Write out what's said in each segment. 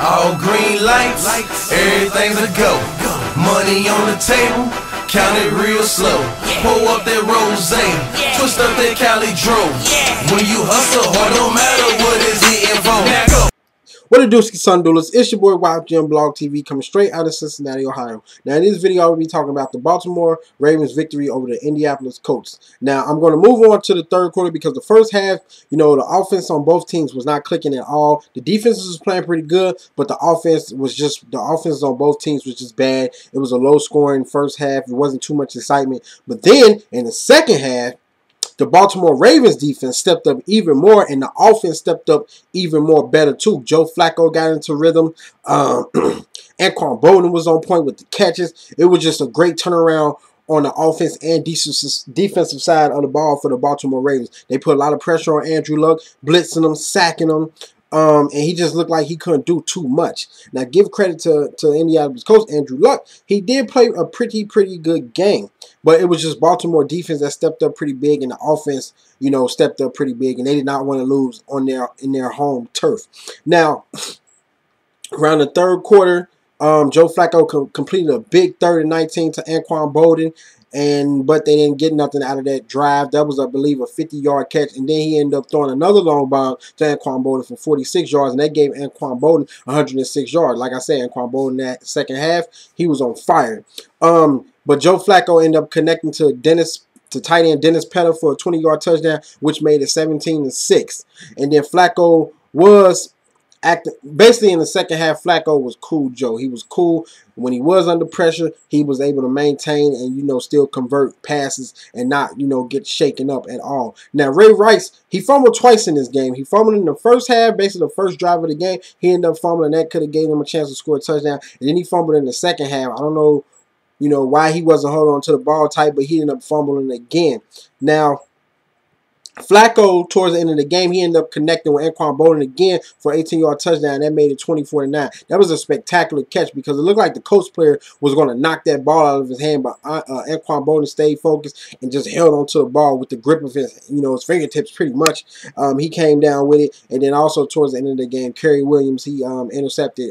All green lights, everything's a go. Money on the table, count it real slow. Pull up that rosé, twist up that Cali Dro. When you hustle hard, don't matter what is hitting for. Now go. What a dooski son doolers, it's your boy YfgmBlogTv coming straight out of Cincinnati, Ohio. Now in this video I will be talking about the Baltimore Ravens victory over the Indianapolis Colts. Now I'm going to move on to the third quarter because the first half, you know, the offense on both teams was not clicking at all. The defense was playing pretty good, but the offense on both teams was just bad. It was a low scoring first half. It wasn't too much excitement. But then in the second half, the Baltimore Ravens defense stepped up even more, and the offense stepped up even more better too. Joe Flacco got into rhythm. Anquan Boldin was on point with the catches. It was just a great turnaround on the offense and defensive side of the ball for the Baltimore Ravens. They put a lot of pressure on Andrew Luck, blitzing him, sacking him. And he just looked like he couldn't do too much. Now, give credit to Indianapolis coach Andrew Luck. He did play a pretty good game. But it was just Baltimore defense that stepped up pretty big, and the offense, you know, stepped up pretty big, and they did not want to lose on in their home turf. Now, around the third quarter, Joe Flacco completed a big 3rd and 19 to Anquan Boldin, but they didn't get nothing out of that drive. That was, I believe, a 50-yard catch, and then he ended up throwing another long bomb to Anquan Boldin for 46 yards, and that gave Anquan Boldin 106 yards. Like I said, Anquan Boldin that second half, he was on fire. But Joe Flacco ended up connecting to tight end Dennis Pettis for a 20-yard touchdown, which made it 17-6. And then Flacco was basically in the second half. Flacco was cool, Joe. He was cool when he was under pressure. He was able to maintain and, you know, still convert passes and not, you know, get shaken up at all. Now, Ray Rice, he fumbled twice in this game. He fumbled in the first half, basically the first drive of the game. He ended up fumbling. That could have gave him a chance to score a touchdown. And then he fumbled in the second half. I don't know, you know, why he wasn't holding on to the ball tight, but he ended up fumbling again. Now, Flacco, towards the end of the game, he ended up connecting with Anquan Boldin again for an 18-yard touchdown. That made it 24-9. That was a spectacular catch because it looked like the Colts player was going to knock that ball out of his hand, but Anquan Boldin stayed focused and just held onto the ball with the grip of his, you know, his fingertips pretty much. He came down with it, and then also towards the end of the game, Kerry Williams, he intercepted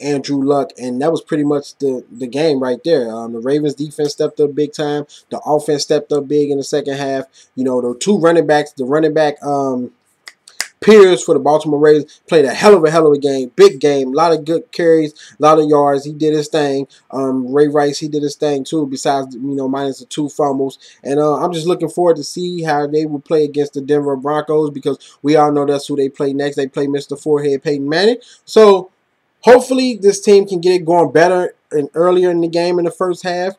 Andrew Luck, and that was pretty much the game right there. The Ravens defense stepped up big time. The offense stepped up big in the second half. You know, the two running backs, the running back Pierce for the Baltimore Ravens played a hell of a game. Big game. A lot of good carries, a lot of yards. He did his thing. Ray Rice, he did his thing too, besides, you know, minus the 2 fumbles. And I'm just looking forward to see how they will play against the Denver Broncos, because we all know that's who they play next. They play Mr. Forehead Peyton Manning. So hopefully this team can get it going better and earlier in the game in the first half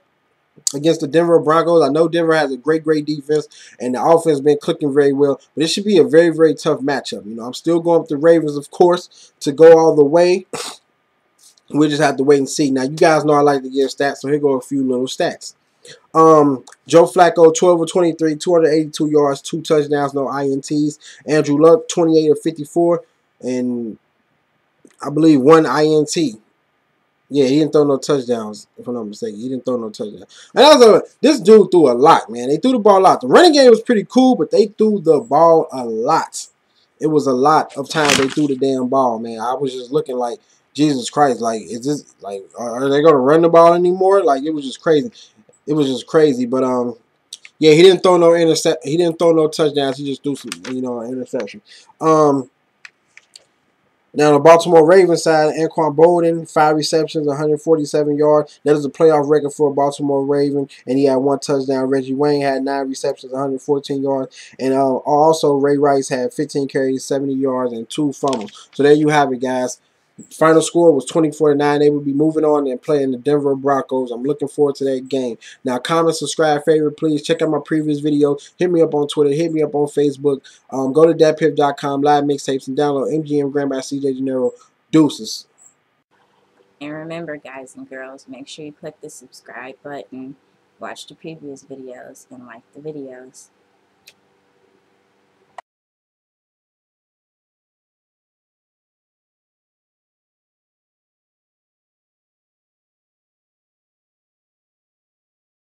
against the Denver Broncos. I know Denver has a great defense, and the offense has been clicking very well, but it should be a very tough matchup. You know, I'm still going with the Ravens, of course, to go all the way. We'll just have to wait and see. Now, you guys know I like to give stats, so here go a few little stats. Joe Flacco, 12 of 23, 282 yards, 2 touchdowns, no INTs. Andrew Luck, 28 of 54, and I believe 1 INT. Yeah, he didn't throw no touchdowns, if I'm not mistaken. He didn't throw no touchdowns. And this dude threw a lot, man. They threw the ball a lot. The running game was pretty cool, but they threw the ball a lot. It was a lot of times they threw the damn ball, man. I was just looking like, Jesus Christ, like, is this, like, are they going to run the ball anymore? Like, it was just crazy. It was just crazy, but, yeah, he didn't throw no He didn't throw no touchdowns. He just threw some, you know, an interception. Now, on the Baltimore Ravens side, Anquan Boldin, 5 receptions, 147 yards. That is a playoff record for a Baltimore Raven, and he had 1 touchdown. Reggie Wayne had 9 receptions, 114 yards. And also, Ray Rice had 15 carries, 70 yards, and 2 fumbles. So there you have it, guys. Final score was 24-9. They will be moving on and playing the Denver Broncos. I'm looking forward to that game. Now, comment, subscribe, favorite, please. Check out my previous videos. Hit me up on Twitter. Hit me up on Facebook. Go to datpiff.com, live mixtapes, and download MGM Grand by CJ Gennaro. Deuces. And remember, guys and girls, make sure you click the subscribe button, watch the previous videos, and like the videos.